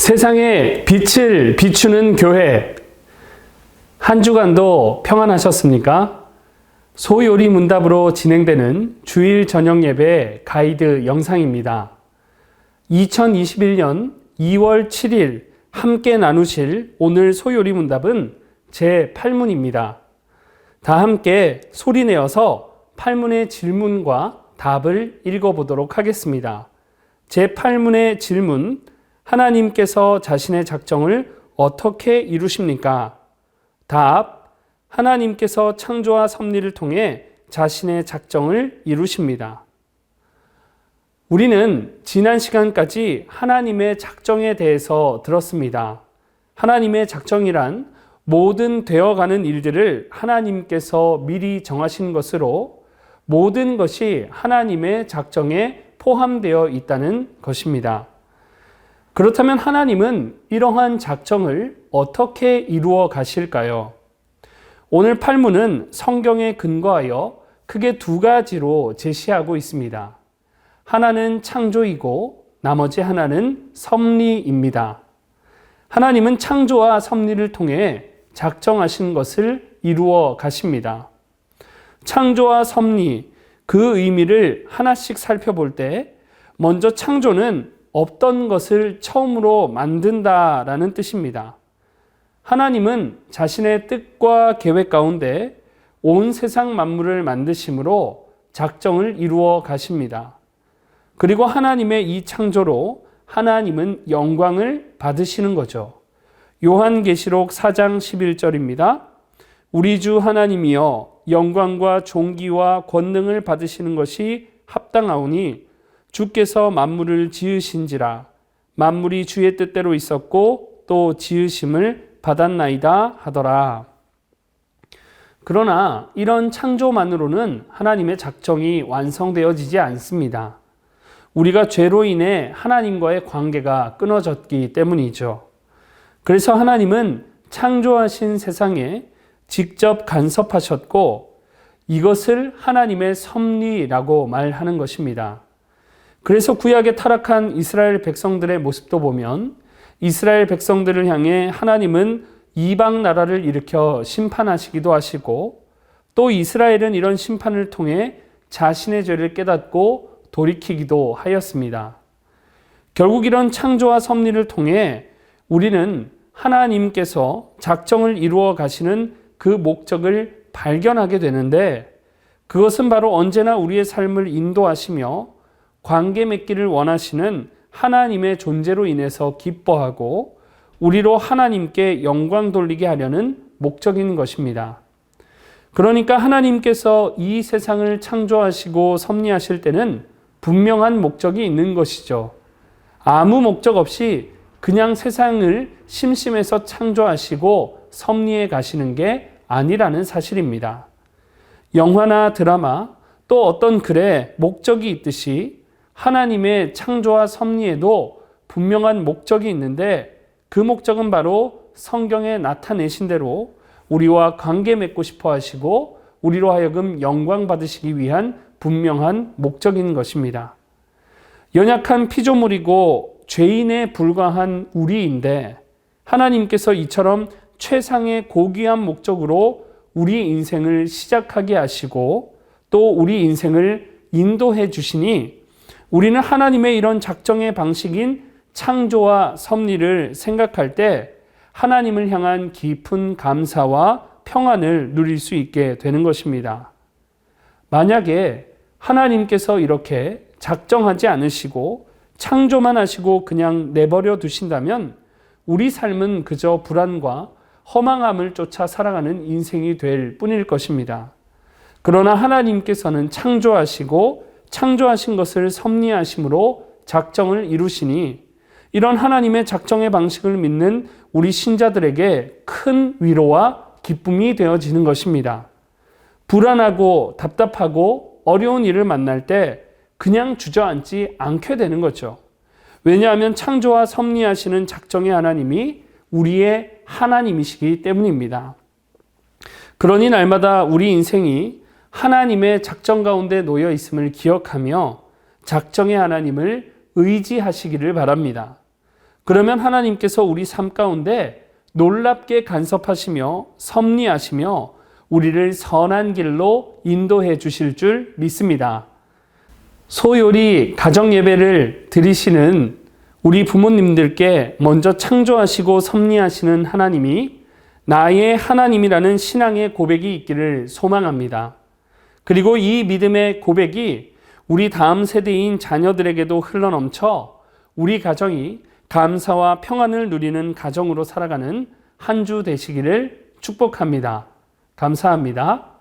세상에 빛을 비추는 교회, 한 주간도 평안하셨습니까? 소요리 문답으로 진행되는 주일 저녁 예배 가이드 영상입니다. 2021년 2월 7일 함께 나누실 오늘 소요리 문답은 제8문입니다. 다 함께 소리내어서 8문의 질문과 답을 읽어보도록 하겠습니다. 제8문의 질문, 하나님께서 자신의 작정을 어떻게 이루십니까? 답, 하나님께서 창조와 섭리를 통해 자신의 작정을 이루십니다. 우리는 지난 시간까지 하나님의 작정에 대해서 들었습니다. 하나님의 작정이란 모든 되어가는 일들을 하나님께서 미리 정하신 것으로 모든 것이 하나님의 작정에 포함되어 있다는 것입니다. 그렇다면 하나님은 이러한 작정을 어떻게 이루어 가실까요? 오늘 8문은 성경에 근거하여 크게 두 가지로 제시하고 있습니다. 하나는 창조이고 나머지 하나는 섭리입니다. 하나님은 창조와 섭리를 통해 작정하신 것을 이루어 가십니다. 창조와 섭리, 그 의미를 하나씩 살펴볼 때 먼저 창조는 없던 것을 처음으로 만든다라는 뜻입니다. 하나님은 자신의 뜻과 계획 가운데 온 세상 만물을 만드심으로 작정을 이루어 가십니다. 그리고 하나님의 이 창조로 하나님은 영광을 받으시는 거죠. 요한계시록 4장 11절입니다. 우리 주 하나님이여 영광과 존귀와 권능을 받으시는 것이 합당하오니 주께서 만물을 지으신지라 만물이 주의 뜻대로 있었고 또 지으심을 받았나이다 하더라. 그러나 이런 창조만으로는 하나님의 작정이 완성되어지지 않습니다. 우리가 죄로 인해 하나님과의 관계가 끊어졌기 때문이죠. 그래서 하나님은 창조하신 세상에 직접 간섭하셨고 이것을 하나님의 섭리라고 말하는 것입니다. 그래서 구약에 타락한 이스라엘 백성들의 모습도 보면 이스라엘 백성들을 향해 하나님은 이방 나라를 일으켜 심판하시기도 하시고 또 이스라엘은 이런 심판을 통해 자신의 죄를 깨닫고 돌이키기도 하였습니다. 결국 이런 창조와 섭리를 통해 우리는 하나님께서 작정을 이루어 가시는 그 목적을 발견하게 되는데 그것은 바로 언제나 우리의 삶을 인도하시며 관계 맺기를 원하시는 하나님의 존재로 인해서 기뻐하고 우리로 하나님께 영광 돌리게 하려는 목적인 것입니다. 그러니까 하나님께서 이 세상을 창조하시고 섭리하실 때는 분명한 목적이 있는 것이죠. 아무 목적 없이 그냥 세상을 심심해서 창조하시고 섭리해 가시는 게 아니라는 사실입니다. 영화나 드라마 또 어떤 글에 목적이 있듯이 하나님의 창조와 섭리에도 분명한 목적이 있는데 그 목적은 바로 성경에 나타내신 대로 우리와 관계 맺고 싶어 하시고 우리로 하여금 영광 받으시기 위한 분명한 목적인 것입니다. 연약한 피조물이고 죄인에 불과한 우리인데 하나님께서 이처럼 최상의 고귀한 목적으로 우리 인생을 시작하게 하시고 또 우리 인생을 인도해 주시니 우리는 하나님의 이런 작정의 방식인 창조와 섭리를 생각할 때 하나님을 향한 깊은 감사와 평안을 누릴 수 있게 되는 것입니다. 만약에 하나님께서 이렇게 작정하지 않으시고 창조만 하시고 그냥 내버려 두신다면 우리 삶은 그저 불안과 허망함을 쫓아 살아가는 인생이 될 뿐일 것입니다. 그러나 하나님께서는 창조하시고 창조하신 것을 섭리하심으로 작정을 이루시니 이런 하나님의 작정의 방식을 믿는 우리 신자들에게 큰 위로와 기쁨이 되어지는 것입니다. 불안하고 답답하고 어려운 일을 만날 때 그냥 주저앉지 않게 되는 거죠. 왜냐하면 창조와 섭리하시는 작정의 하나님이 우리의 하나님이시기 때문입니다. 그러니 날마다 우리 인생이 하나님의 작정 가운데 놓여 있음을 기억하며 작정의 하나님을 의지하시기를 바랍니다. 그러면 하나님께서 우리 삶 가운데 놀랍게 간섭하시며 섭리하시며 우리를 선한 길로 인도해 주실 줄 믿습니다. 소요리 가정 예배를 드리시는 우리 부모님들께 먼저 창조하시고 섭리하시는 하나님이 나의 하나님이라는 신앙의 고백이 있기를 소망합니다. 그리고 이 믿음의 고백이 우리 다음 세대인 자녀들에게도 흘러넘쳐 우리 가정이 감사와 평안을 누리는 가정으로 살아가는 한 주 되시기를 축복합니다. 감사합니다.